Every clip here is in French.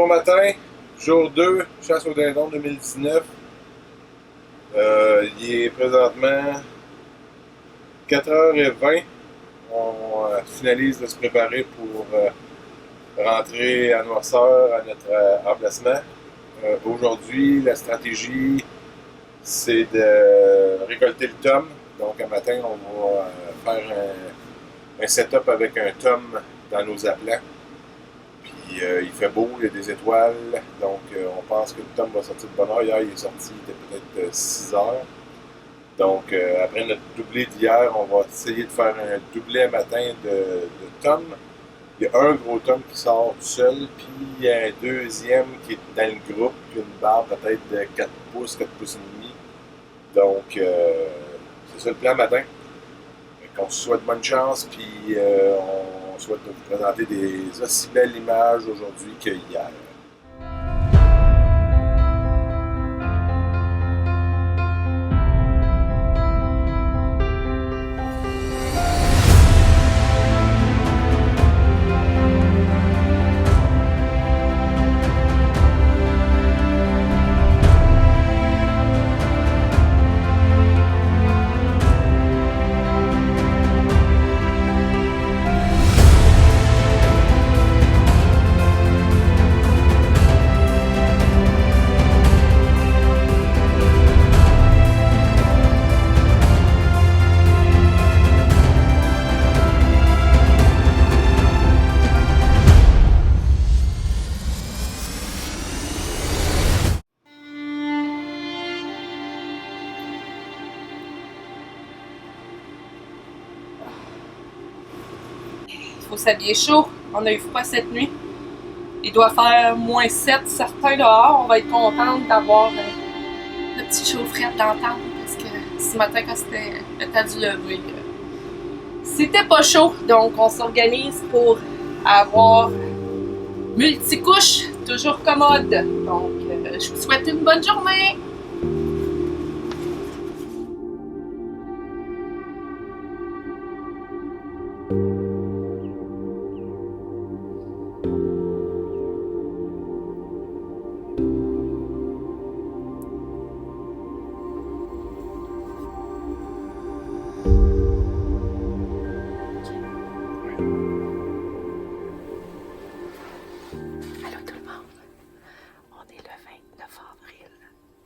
bon matin, jour 2, chasse au dindon 2019. Il est présentement 4h20. On finalise de se préparer pour rentrer à Noirceur à notre emplacement. Aujourd'hui, la stratégie, c'est de récolter le tom. Donc, un matin, on va faire un setup avec un tom dans nos aplats. Puis, il fait beau, il y a des étoiles. Donc, on pense que le tom va sortir de bonne heure. Hier, il est sorti, il était peut-être 6 heures. Donc, après notre doublé d'hier, on va essayer de faire un doublé matin de tom. Il y a un gros tom qui sort tout seul, puis il y a un deuxième qui est dans le groupe, qui a une barre peut-être de 4 pouces, 4 pouces et demi. Donc, c'est ça le plan matin. On se souhaite bonne chance, puis on souhaite vous présenter des aussi belles images aujourd'hui que hier. Il faut s'habiller chaud. On a eu froid cette nuit. Il doit faire -7 certains dehors. On va être contente d'avoir le petit chaufferette d'entendre parce que ce matin, quand c'était le temps du lever, c'était pas chaud. Donc, on s'organise pour avoir multicouches, toujours commode. Donc, je vous souhaite une bonne journée.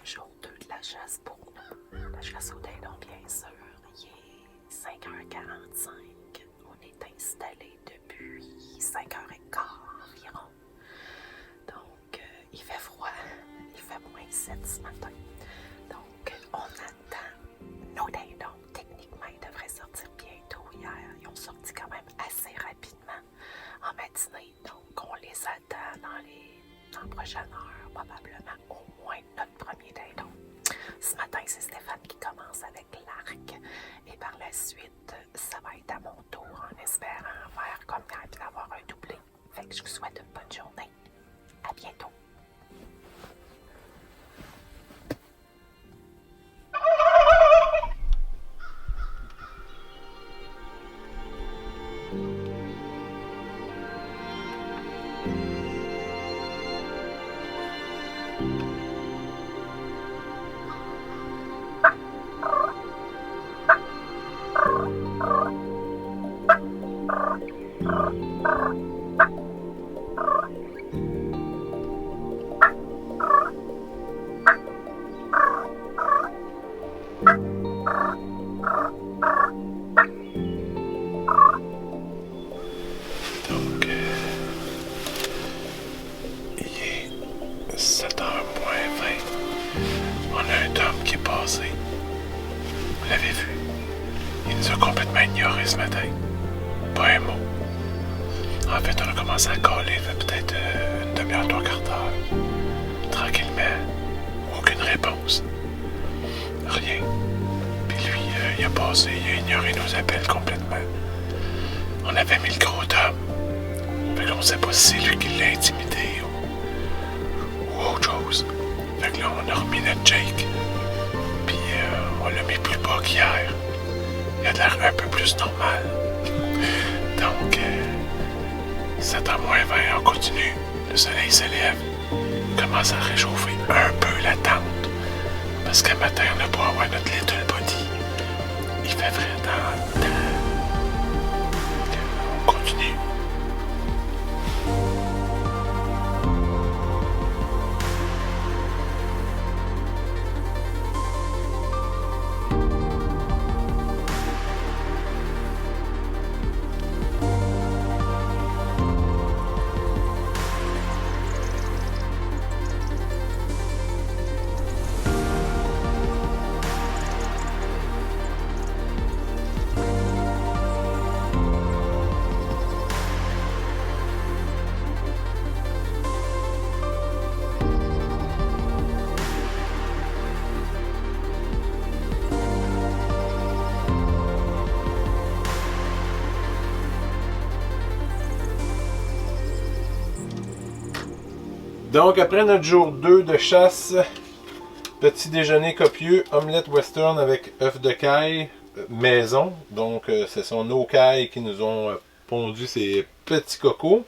Jour 2 de la chasse pour nous. La chasse au dindon, bien sûr. Il est 5h45. On est installé depuis 5h15 environ. Donc, il fait froid. Il fait -7 ce matin. Donc, on attend nos dindons. Techniquement, ils devraient sortir bientôt. Hier, ils ont sorti quand même assez rapidement en matinée. Donc, on les attend dans la prochaine heure, probablement au moins notre premier dindon. Ce matin, c'est Stéphane qui commence avec l'arc et par la suite, ça va être à mon tour en espérant faire comme hier et avoir un doublé. Fait que je vous souhaite une bonne journée. À bientôt. Donc, il est 7h moins 20. On a un tom qui est passé. Vous l'avez vu? Il nous a complètement ignorés ce matin. Pas un mot. En fait, on a commencé à caler, fait peut-être une demi-heure, 3/4 d'heure. Tranquillement. Aucune réponse. Rien. Puis lui, il a passé, il a ignoré nos appels complètement. On avait mis le gros tom. Fait qu'on sait pas si c'est lui qui l'a intimidé ou autre chose. Fait que là, on a remis notre Jake. Puis on l'a mis plus bas qu'hier. Il a l'air un peu plus normal. Donc, 7h moins 20, on continue Le soleil se lève, commence à réchauffer un peu la tente. Parce qu'à matin, on n'a pas à avoir notre little body. Il fait frais dans le temps. On continue. Donc, après notre jour 2 de chasse, petit déjeuner copieux, omelette western avec œufs de caille maison. Donc, ce sont nos cailles qui nous ont pondu ces petits cocos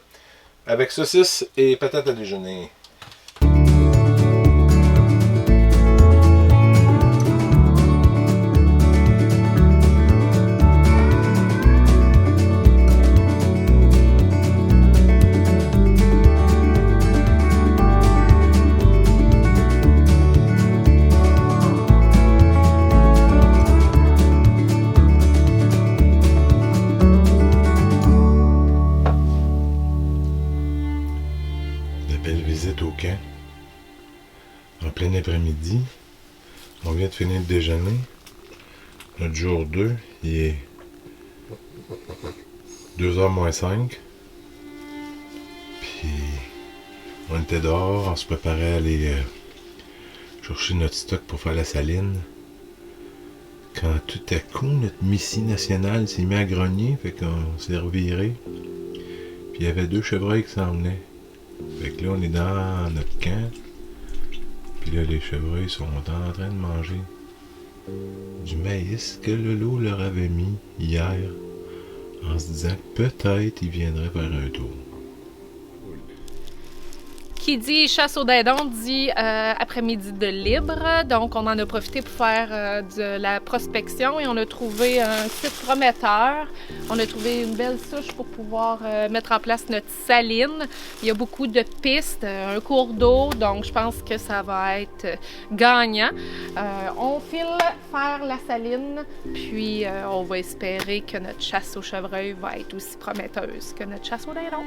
avec saucisses et patates à déjeuner. Visite au camp. En plein après-midi. On vient de finir le déjeuner. Notre jour 2, il est 2h moins 5. Puis on était dehors, on se préparait à aller chercher notre stock pour faire la saline. Quand tout à coup, notre Missy nationale s'est mis à grogner, fait qu'on s'est reviré. Puis il y avait 2 chevreuils qui s'en venaient. Fait que là, on est dans notre camp. Puis là, les chevreuils sont en train de manger du maïs que le loup leur avait mis hier, en se disant que peut-être il viendrait faire un tour. Qui dit chasse au dindon dit après-midi de libre. Donc, on en a profité pour faire de la prospection et on a trouvé un site prometteur. On a trouvé une belle souche pour pouvoir mettre en place notre saline. Il y a beaucoup de pistes, un cours d'eau, donc je pense que ça va être gagnant. On file faire la saline, puis on va espérer que notre chasse au chevreuil va être aussi prometteuse que notre chasse au dindon.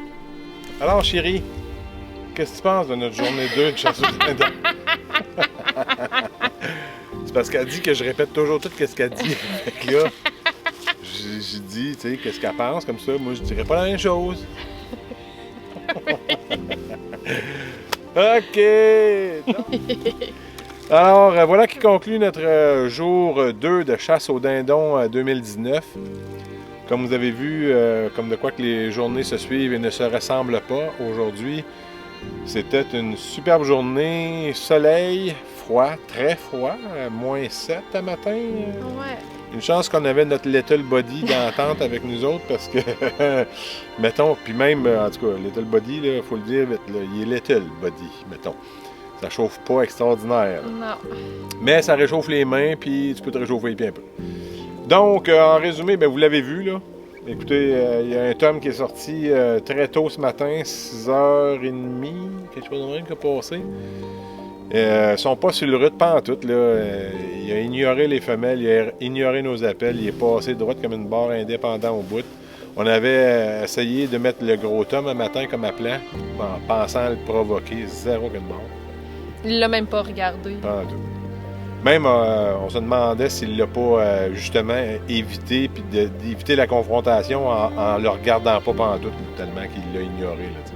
Alors, chérie, qu'est-ce que tu penses de notre journée 2 de chasse au dindon? C'est parce qu'elle dit que je répète toujours tout ce qu'elle dit. Fait que là, j'ai dit, tu sais, qu'est-ce qu'elle pense, comme ça. Moi, je dirais pas la même chose. OK! Alors, voilà qui conclut notre jour 2 de chasse au dindon 2019. Comme vous avez vu, comme de quoi que les journées se suivent et ne se ressemblent pas aujourd'hui, c'était une superbe journée, soleil, froid, très froid, moins 7 à matin. Ouais. Une chance qu'on avait notre Little Body dans la tente avec nous autres parce que, mettons, puis même, en tout cas, Little Body, il faut le dire vite, là, il est Little Body, mettons. Ça chauffe pas extraordinaire. Non. Mais ça réchauffe les mains, puis tu peux te réchauffer les pieds un peu. Donc, en résumé, ben, vous l'avez vu, là. Écoutez, il y a un tome qui est sorti très tôt ce matin, 6h30, quelque chose de même qui a passé. Ils sont pas sur le route pantoute, là. Il a ignoré les femelles, il a ignoré nos appels, il est passé droit comme une barre indépendant au bout. On avait essayé de mettre le gros tome un matin comme appelant, en pensant à le provoquer, zéro qu'une barre. Il l'a même pas regardé. Pantoute. Même, on se demandait s'il l'a pas, justement, évité, puis d'éviter la confrontation en le regardant pas pantoute, tellement qu'il l'a ignoré, là, tu sais.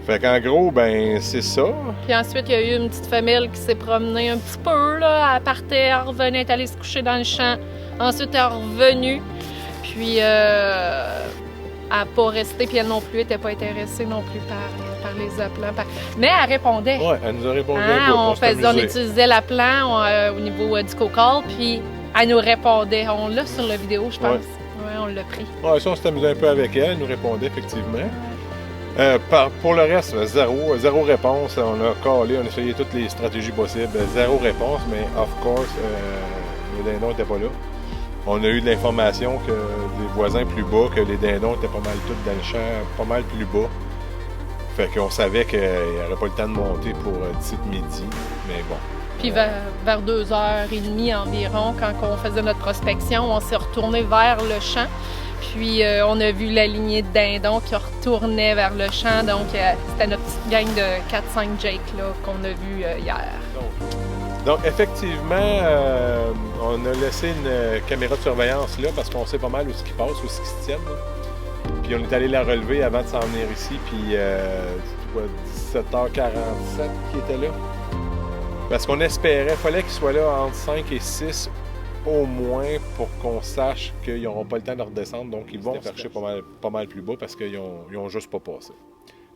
Fait qu'en gros, ben, c'est ça. Puis ensuite, il y a eu une petite femelle qui s'est promenée un petit peu, là. Elle partait, elle revenait, elle est allée se coucher dans le champ. Ensuite, elle est revenue. Puis, elle n'a pas resté, puis elle non plus n'était pas intéressée non plus par les appelants. Mais elle répondait. Ouais, elle nous a répondu Hein, un peu. on utilisait l'appelant au niveau du co-call, puis elle nous répondait. On l'a sur la vidéo, je pense. Ouais, on l'a pris. Ouais, ça, on s'est amusé un peu avec elle. Elle nous répondait, effectivement. Pour le reste, zéro réponse. On a calé, on a essayé toutes les stratégies possibles. Zéro réponse, mais of course, les dindons n'étaient pas là. On a eu de l'information que des voisins plus bas, que les dindons étaient pas mal tous dans le champ, pas mal plus bas. Fait qu'on savait qu'il n'y aurait pas le temps de monter pour d'ici midi, mais bon. Puis vers 2h30 environ, quand on faisait notre prospection, on s'est retourné vers le champ. Puis on a vu la lignée de dindons qui retournait vers le champ. Donc c'était notre petite gang de 4-5 Jake là, qu'on a vu hier. Donc effectivement, on a laissé une caméra de surveillance là parce qu'on sait pas mal où ce qui passe, où ce qui se tiennent. Là. Puis on est allé la relever avant de s'en venir ici. Puis 17h47 qui était là. Parce qu'on espérait, il fallait qu'il soit là entre 5 et 6 au moins pour qu'on sache qu'ils n'auront pas le temps de redescendre. Donc ils vont chercher pas mal plus bas parce qu'ils n'ont juste pas passé.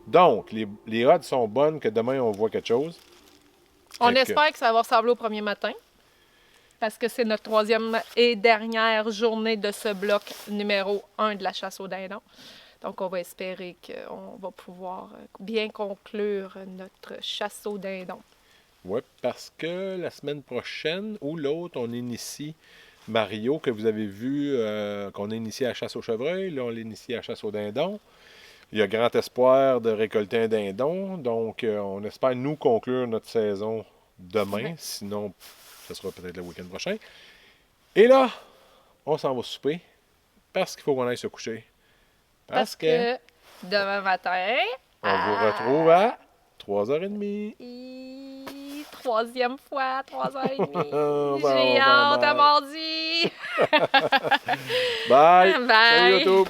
Donc les odds sont bonnes que demain on voit quelque chose. On espère que ça va ressembler au premier matin. Parce que c'est notre 3e et dernière journée de ce bloc numéro 1 de la chasse aux dindons. Donc, on va espérer qu'on va pouvoir bien conclure notre chasse aux dindons. Oui, parce que la semaine prochaine ou l'autre, on initie Mario, que vous avez vu qu'on a initié à la chasse aux chevreuils. Là, on l'initie à la chasse aux dindons. Il y a grand espoir de récolter un dindon. Donc, on espère nous conclure notre saison demain. Ouais. Sinon, ce sera peut-être le week-end prochain. Et là, on s'en va souper parce qu'il faut qu'on aille se coucher. Parce que demain matin, on vous retrouve à 3h30. 3e fois, 3h30. J'ai hâte à mardi. Bye. Bye. Salut YouTube.